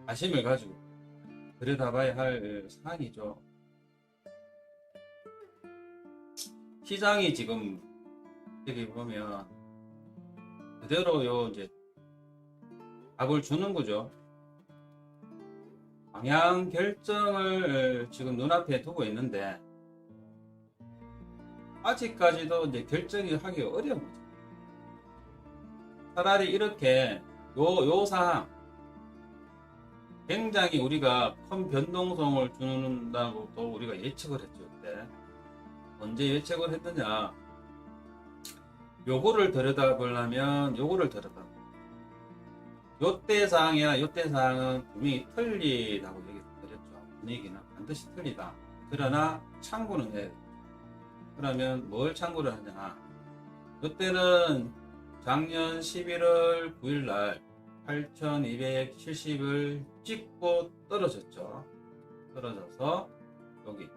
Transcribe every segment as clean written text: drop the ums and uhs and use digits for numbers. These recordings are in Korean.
관심을 가지고 들여다봐야 할 사항이죠. 시장이 지금 여기 보면 그대로 이제 답을 주는 거죠. 방향 결정을 지금 눈앞에 두고 있는데 아직까지도 이제 결정이 하기 어려운 거죠. 차라리 이렇게 요 사항 굉장히 우리가 큰 변동성을 준다고 또 우리가 예측을 했죠. 그때 언제 예측을 했느냐, 요거를 들여다보려면 요거를 들여다보고 요때 사항이나 요때 사항은 분명히 틀리다고 얘기 드렸죠. 분위기는 반드시 틀리다. 그러나 참고는 해야 돼요. 그러면 뭘 참고를 하냐, 요때는 작년 11월 9일 날 8270을 찍고 떨어졌죠. 떨어져서 여기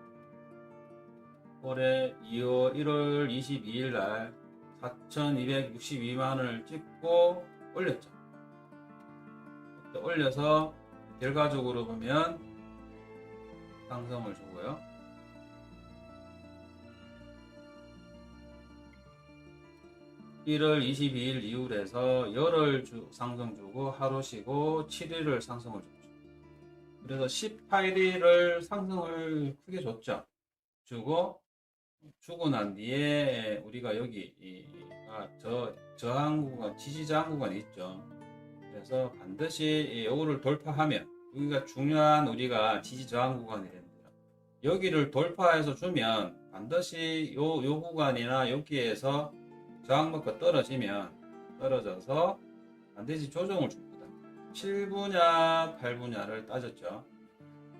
올해 1월 22일 날 4262만원을 찍고 올렸죠. 올려서 결과적으로 보면 상승을 주고요. (1월 22일) 이후에서 열흘 상승 주고 하루 쉬고 7일을 상승을 줬죠. 그래서 18일을 상승을 크게 줬죠. 주고 난 뒤에 우리가 여기 저항 구간, 지지 저항 구간이 있죠. 그래서 반드시 요거를 돌파하면, 여기가 중요한 우리가 지지 저항 구간이 되는데요. 여기를 돌파해서 주면 반드시 요 구간이나 여기에서 저항 먹고 떨어져서 반드시 조정을 줍니다. 7분야, 8분야를 따졌죠.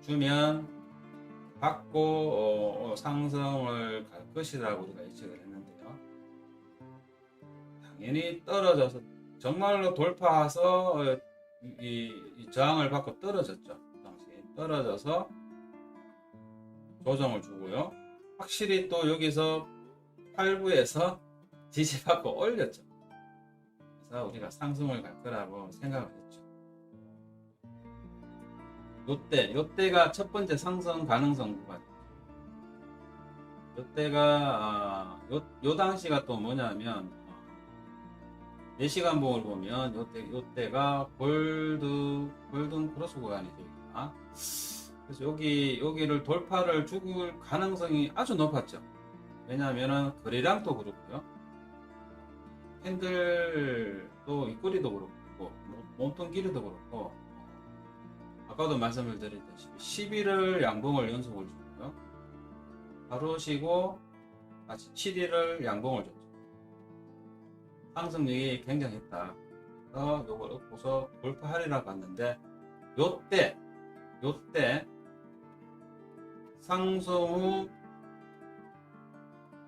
주면 받고 상승을 갈 것이라고 우리가 예측을 했는데요. 당연히 떨어져서 정말로 돌파해서 이 저항을 받고 떨어졌죠. 당시 떨어져서 조정을 주고요. 확실히 또 여기서 8부에서 지지받고 올렸죠. 그래서 우리가 상승을 갈 거라고 생각을 했죠. 요때가 첫 번째 상승 가능성 구간. 요때가 요 당시가 또 뭐냐면 4시간 봉을 보면 요때가 골든 크로스 구간이죠. 그래서 여기를 돌파를 죽을 가능성이 아주 높았죠. 왜냐하면 거래량도 그렇고요, 캔들도 윗꼬리도 그렇고 몸통 길이도 그렇고, 아까도 말씀을 드렸다시피 11일 양봉을 연속을 주고요, 하루 쉬고 다시 7일을 양봉을 줬죠. 상승력이 굉장했다. 그래서 요걸 얻고서 돌파하리라 봤는데 요때 상승 후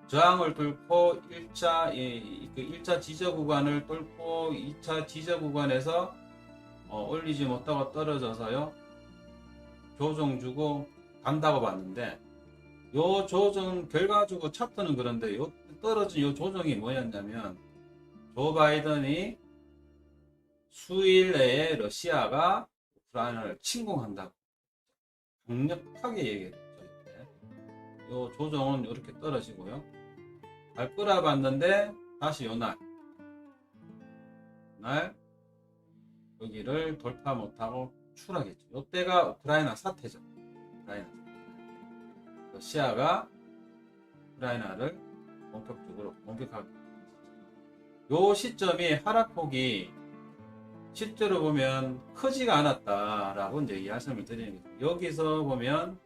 저항을 뚫고 1차 지저 구간을 뚫고 2차 지저 구간에서 올리지 못하고 떨어져서요, 조정 주고 간다고 봤는데, 요 조정 결과적으로 차트는 그런데 요 떨어진 요 조정이 뭐였냐면, 조 바이든이 수일 내에 러시아가 우크라이나를 침공한다고 강력하게 얘기했죠. 요 조정은 이렇게 떨어지고요, 갈 거라 봤는데 다시 요날 여기를 돌파 못하고 추락했죠. 요때가 우크라이나 사태죠. 러시아가 우크라이나를 본격적으로 공격하게 됐죠. 요 시점이 하락폭이 실제로 보면 크지가 않았다라고 이제 이 말씀을 드리는 거죠. 여기서 보면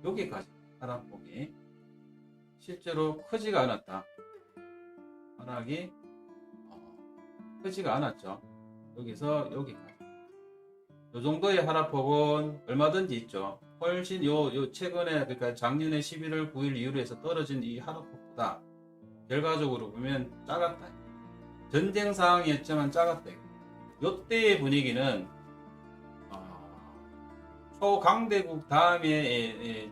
여기까지 하락폭이 실제로 크지가 않았다. 하락이 크지가 않았죠. 여기서 여기까지. 요 정도의 하락폭은 얼마든지 있죠. 훨씬 요 최근에, 그러니까 작년에 11월 9일 이후로 해서 떨어진 이 하락폭보다 결과적으로 보면 작았다. 전쟁 상황이었지만 작았다. 요때의 분위기는 초강대국 다음에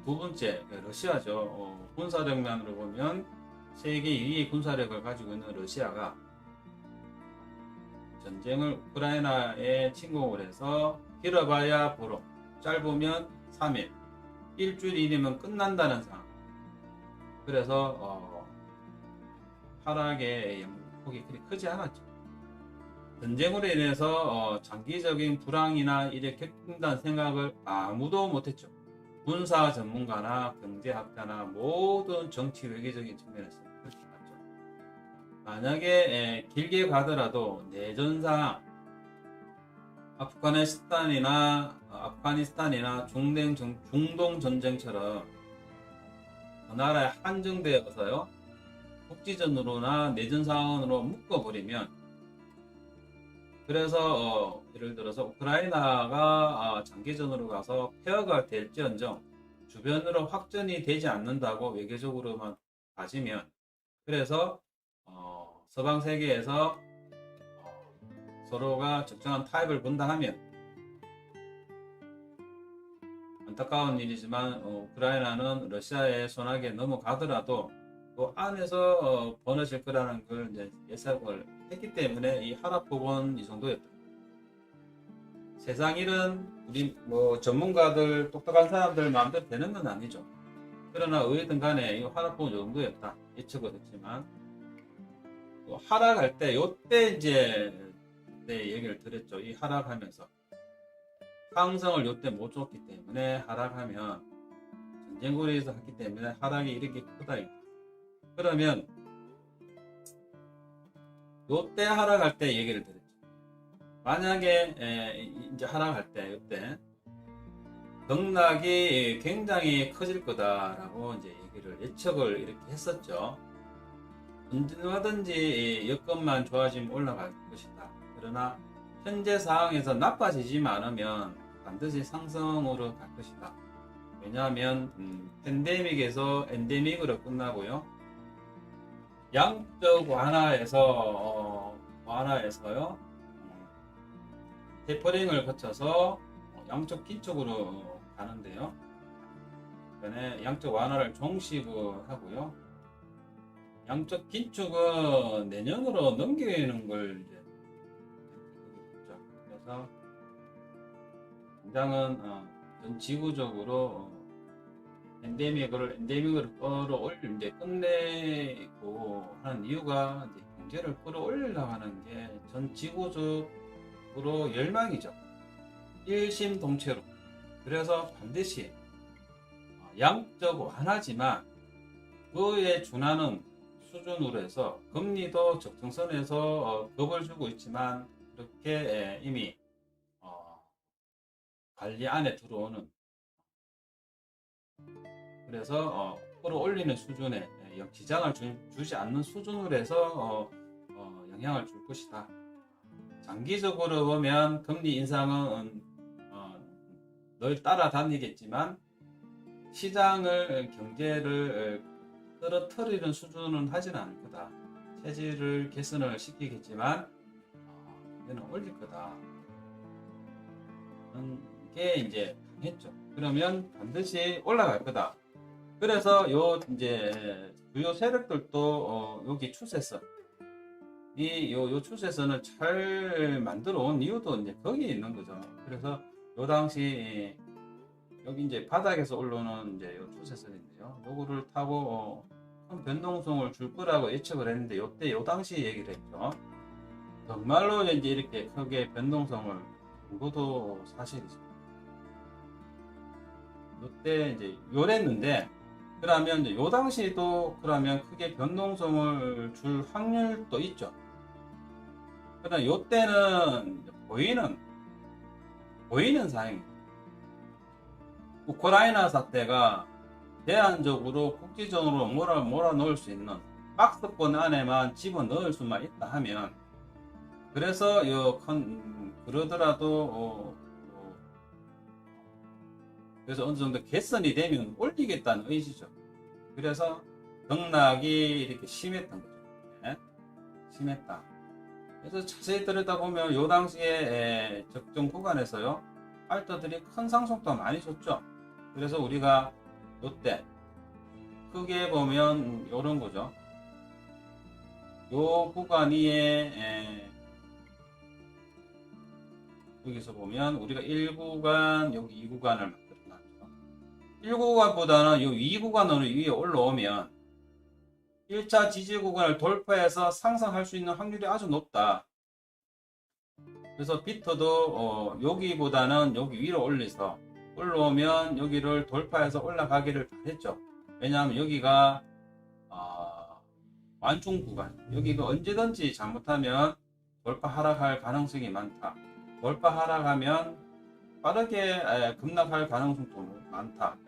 두 번째 러시아죠. 군사력만으로 보면 세계 2위의 군사력을 가지고 있는 러시아가 전쟁을 우크라이나에 침공을 해서 길어봐야 보름, 짧으면 3일, 일주일이면 끝난다는 상황. 그래서 하락의 폭이 그리 크지 않았죠. 전쟁으로 인해서 장기적인 불황이나 일에 겪는다는 생각을 아무도 못했죠. 군사 전문가나 경제학자나 모든 정치 외교적인 측면에서 그렇게 봤죠. 만약에 길게 가더라도 내전 상황, 아프가니스탄이나 중동 전쟁처럼 그 나라에 한정되어서요 국지전으로나 내전 상황으로 묶어버리면, 그래서 예를 들어서 우크라이나가 장기전으로 가서 폐허가 될지언정 주변으로 확전이 되지 않는다고 외교적으로만 따지면, 그래서 서방 세계에서 서로가 적정한 타협을 본다 하면, 안타까운 일이지만 우크라이나는 러시아의 손아귀에 넘어가더라도 또 안에서 벌어질 거라는 걸 이제 예상을 했기 때문에 이 하락폭은 이 정도였다. 세상 일은 우리 전문가들, 똑똑한 사람들 마음대로 되는 건 아니죠. 그러나 어쨌든 간에 이 하락폭은 이 정도였다 예측을 했지만, 또 하락할 때 요때 이제 내 얘기를 드렸죠. 이 하락하면서 상승을 요때 못 줬기 때문에 하락하면 전쟁고리에서 했기 때문에 하락이 이렇게 크다. 그러면 요때 하락할 때 얘기를 드렸죠. 만약에 이제 하락할 때 요때 등락이 굉장히 커질 거다라고 이제 얘기를 예측을 이렇게 했었죠. 언제든지 여건만 좋아지면 올라갈 것이다. 그러나 현재 상황에서 나빠지지만 않으면 반드시 상승으로 갈 것이다. 왜냐하면 팬데믹에서 엔데믹으로 끝나고요. 양적 완화에서요. 테퍼링을 거쳐서 양적 긴축으로 가는데요. 그다음에 양적 완화를 종식을 하고요. 양적 긴축은 내년으로 넘기는 걸 이제 했죠. 그래서 당장은 전 지구적으로 엔데믹을 끌어올릴 이제 끝내고 하는 이유가 이제 경제를 끌어올리려고 하는 게 전 지구적으로 열망이죠. 일심동체로. 그래서 반드시 양적 완화지만 그에 준하는 수준으로 해서 금리도 적정선에서 겁을 주고 있지만 그렇게 이미 관리 안에 들어오는, 그래서 끌어올리는 수준에 지장을 주지 않는 수준으로 해서 영향을 줄 것이다. 장기적으로 보면 금리 인상은 늘 따라다니겠지만 시장을 경제를 떨어뜨리는 수준은 하지는 않을 거다. 체질을 개선을 시키겠지만 이제는 올릴 거다. 게 이제 했죠. 그러면 반드시 올라갈 거다. 그래서 요 이제 주요 세력들도 여기 추세선, 요 추세선을 잘 만들어 온 이유도 이제 거기에 있는 거죠. 그래서 요 당시 여기 이제 바닥에서 올라오는 이제 요 추세선인데요. 요거를 타고 큰 변동성을 줄 거라고 예측을 했는데 요때 요 당시 얘기를 했죠. 정말로 이제 이렇게 크게 변동성을 준 것도 사실이죠. 요때 이제 요랬는데, 그러면 이제 요 당시도 그러면 크게 변동성을 줄 확률도 있죠. 그러나 요때는 보이는 사항입니다. 우크라이나 사태가 제한적으로 국지전으로 몰아넣을 수 있는 박스권 안에만 집어넣을 수만 있다 하면, 그래서 그러더라도 그래서 어느 정도 개선이 되면 올리겠다는 의지죠. 그래서 등락이 이렇게 심했던 거죠. 네? 심했다. 그래서 자세히 들여다보면 요 당시에 적정 구간에서요 알트들이 큰 상승도 많이 줬죠. 그래서 우리가 요때 크게 보면 요런 거죠. 요 구간 위에 여기서 보면 우리가 1구간, 여기 2구간을 만들어 놨죠. 1구간보다는 이 2구간으로 위에 올라오면 1차 지지 구간을 돌파해서 상승할 수 있는 확률이 아주 높다. 그래서 비트도 여기보다는 여기 위로 올라오면 여기를 돌파해서 올라가기를 바랬죠. 왜냐하면 여기가 완충 구간, 여기가 언제든지 잘못하면 돌파 하락할 가능성이 많다. 돌파 하락하면 빠르게 급락할 가능성도 많다.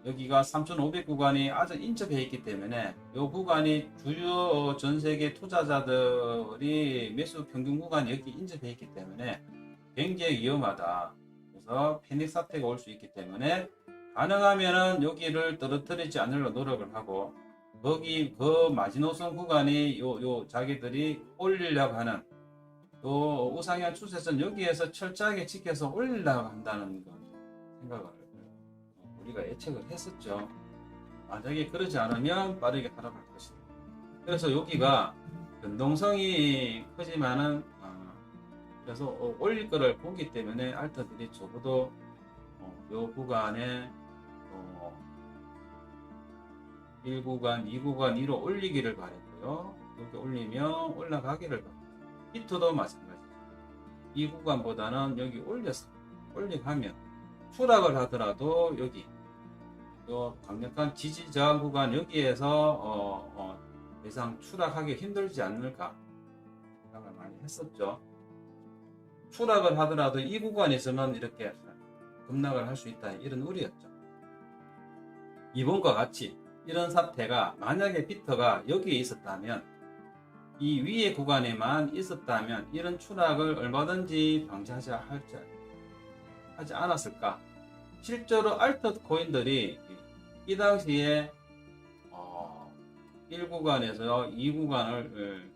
여기가 3,500 구간이 아주 인접해 있기 때문에 이 구간이 주요 전 세계 투자자들이 매수 평균 구간이 여기 인접해 있기 때문에 굉장히 위험하다. 그래서 패닉 사태가 올 수 있기 때문에 가능하면은 여기를 떨어뜨리지 않으려 노력을 하고, 거기 그 마지노선 구간이 요 자기들이 올리려고 하는 또 우상향 추세선 여기에서 철저하게 지켜서 올리려고 한다는 거 생각을 우리가 예측을 했었죠. 만약에 그러지 않으면 빠르게 하락할 것이다. 그래서 여기가 변동성이 크지만은 그래서 올릴 거를 보기 때문에 알트들이 적어도 이 구간에 1구간, 2구간 위로 올리기를 바랬고요. 이렇게 올리면 올라가기를 바랬고, 비트도 마찬가지죠. 이 구간보다는 여기 올려가면 추락을 하더라도 여기 요 강력한 지지 저항 구간 여기에서 예상 추락하기 힘들지 않을까 생각을 많이 했었죠. 추락을 하더라도 이 구간에서는 이렇게 급락을 할 수 있다, 이런 우려였죠. 이번과 같이 이런 사태가 만약에 비트가 여기에 있었다면, 이 위의 구간에만 있었다면 이런 추락을 얼마든지 방지하지 하지 않았을까. 실제로 알트 코인들이 이 당시에 1구간에서 2구간을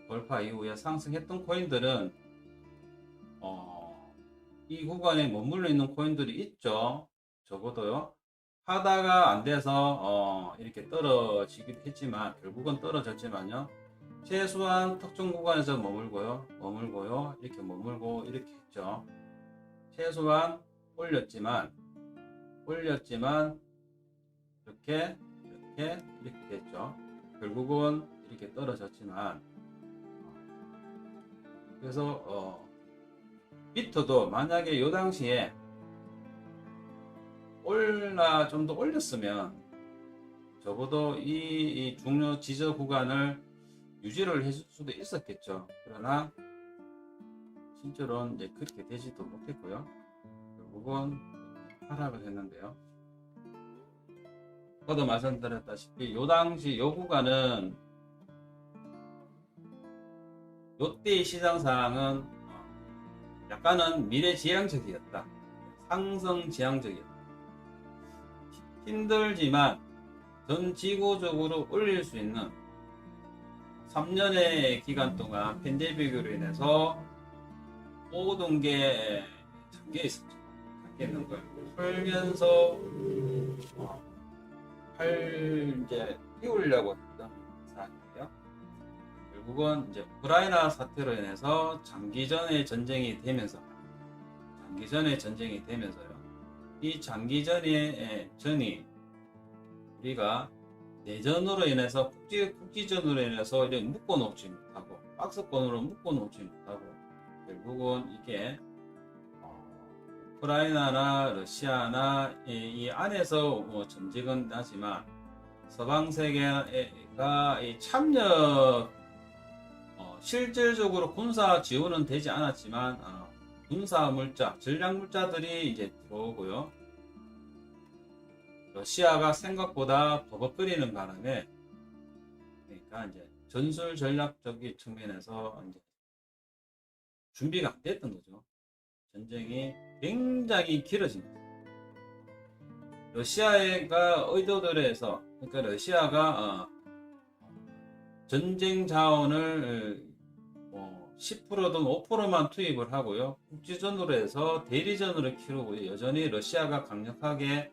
돌파 이후에 상승했던 코인들은 이 구간에 머물러 있는 코인들이 있죠. 적어도요. 하다가 안 돼서 이렇게 떨어지기도 했지만, 결국은 떨어졌지만요. 최소한 특정 구간에서 머물고요. 이렇게 머물고 이렇게 했죠. 최소한 올렸지만 이렇게 됐죠. 결국은 이렇게 떨어졌지만, 그래서 비트도 만약에 이 당시에 좀 더 올렸으면 적어도 이 중요 지저 구간을 유지를 해줄 수도 있었겠죠. 그러나 실제로는 이제 그렇게 되지도 못했고요. 결국은 하락을 했는데요. 아까도 말씀드렸다시피 요 당시 요 구간은 요때의 시장 상황은 약간은 미래지향적이었다. 상승지향적이었다. 힘들지만 전 지구적으로 올릴 수 있는 3년의 기간 동안 팬데믹으로 인해서 모든 게 잠겨 있었죠. 잠겨 있는 걸 풀면서 이제 띄우려고 했던 사안이에요. 결국은 이제 우크라이나 사태로 인해서 장기전의 전쟁이 되면서요. 이 장기전의 전이 우리가 내전으로 인해서 국지전으로 인해서 이렇게 묶어놓지 못하고, 박스권으로 묶어놓지 못하고, 결국은 이게 우크라이나나 러시아나 이 안에서 전쟁은 나지만 서방 세계가 참여 실질적으로 군사 지원은 되지 않았지만 군사 물자, 전략 물자들이 이제 들어오고요. 러시아가 생각보다 버벅거리는 바람에, 그러니까 이제 전술 전략적인 측면에서 이제 준비가 안 됐던 거죠. 전쟁이 굉장히 길어진 거죠. 러시아가 의도들에서, 그러니까 러시아가 전쟁 자원을 10%든 5%만 투입을 하고요. 국지전으로 해서 대리전으로 키우고, 여전히 러시아가 강력하게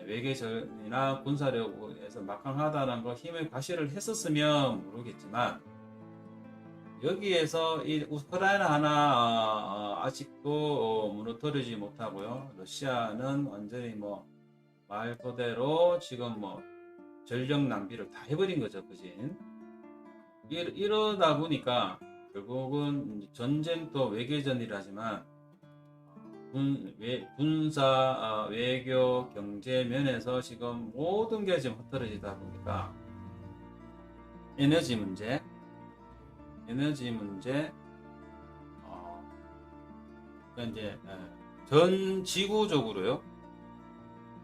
외교전이나 군사력에서 막강하다는 걸 힘을 과시를 했었으면 모르겠지만, 여기에서 이 우크라이나 하나 아직도 무너뜨리지 못하고요. 러시아는 완전히 뭐 말 그대로 지금 뭐 전력 낭비를 다 해버린 거죠, 그진? 이러다 보니까 결국은 전쟁도 외교전이라지만 군사, 외교, 경제 면에서 지금 모든 게 지금 흐트러지다 보니까 에너지 문제, 그러니까 이제 전 지구적으로요.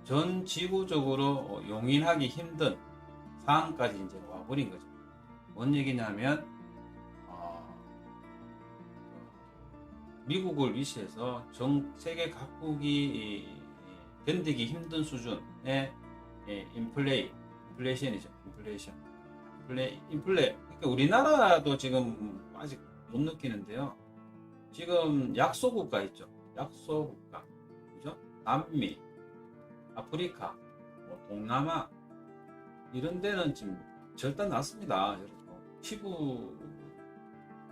전 지구적으로 용인하기 힘든 상황까지 이제 와버린 거죠. 뭔 얘기냐면 미국을 위시해서 전 세계 각국이 견디기 힘든 수준의 인플레이션이죠. 그러니까 우리나라도 지금 아직 못 느끼는데요. 지금 약소국가 있죠. 약소국가, 그죠? 남미, 아프리카, 뭐 동남아 이런 데는 지금 절단 났습니다. 피부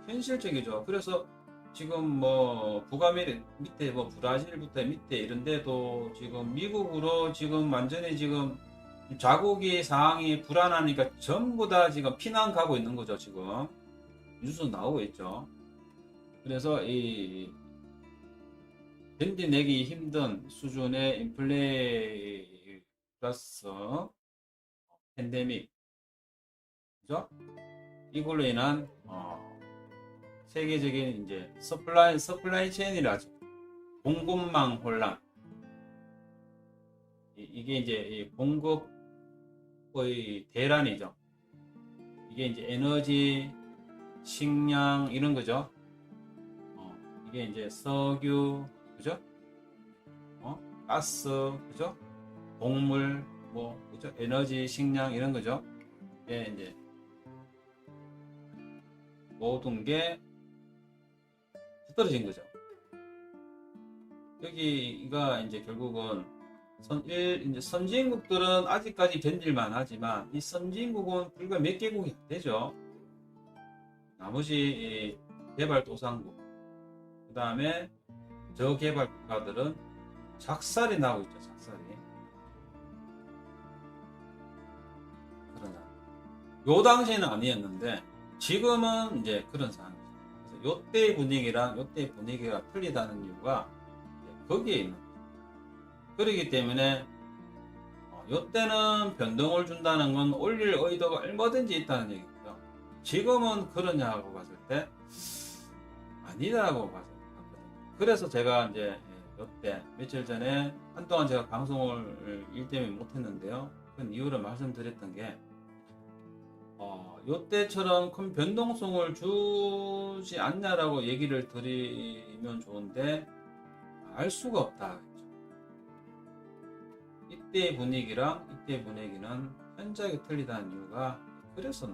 현실적이죠. 그래서 지금 뭐 북아메리카 밑에 뭐 브라질부터 밑에 이런 데도 지금 미국으로 지금 완전히 지금 자국이 상황이 불안하니까 전부 다 지금 피난 가고 있는 거죠. 지금 뉴스 나오고 있죠. 그래서 이 견디내기 힘든 수준의 인플레 플러스 팬데믹, 그죠? 이걸로 인한 세계적인 이제 서플라이 체인이라죠. 공급망 혼란. 이게 이제 공급의 대란이죠. 이게 이제 에너지, 식량 이런 거죠. 이게 이제 석유, 그죠? 가스, 그죠? 곡물, 뭐, 그죠? 에너지, 식량 이런 거죠. 예, 이제 모든 게 떨어진 거죠. 여기가 이제 결국은 이제 선진국들은 아직까지 견딜만 하지만 이 선진국은 불과 몇 개국이 안 되죠. 나머지 개발도상국, 그 다음에 저개발 국가들은 작살이 나고 있죠. 작살이. 그러나 요 당시에는 아니었는데 지금은 이제 그런 상황이죠. 그래서 요때 분위기가 틀리다는 이유가 거기에 있는 거죠. 그렇기 때문에 요때는 변동을 준다는 건 올릴 의도가 얼마든지 있다는 얘기죠. 지금은 그러냐고 봤을 때 아니라고 봤을 때 그래서 제가 이제 요때 며칠 전에 한동안 제가 방송을 일 때문에 못했는데요. 그 이유를 말씀드렸던 게 요때처럼 큰 변동성을 주지 않냐라고 얘기를 드리면 좋은데 알 수가 없다. 이때 분위기랑 이때 분위기는 현저하게 틀리다는 이유가 그래서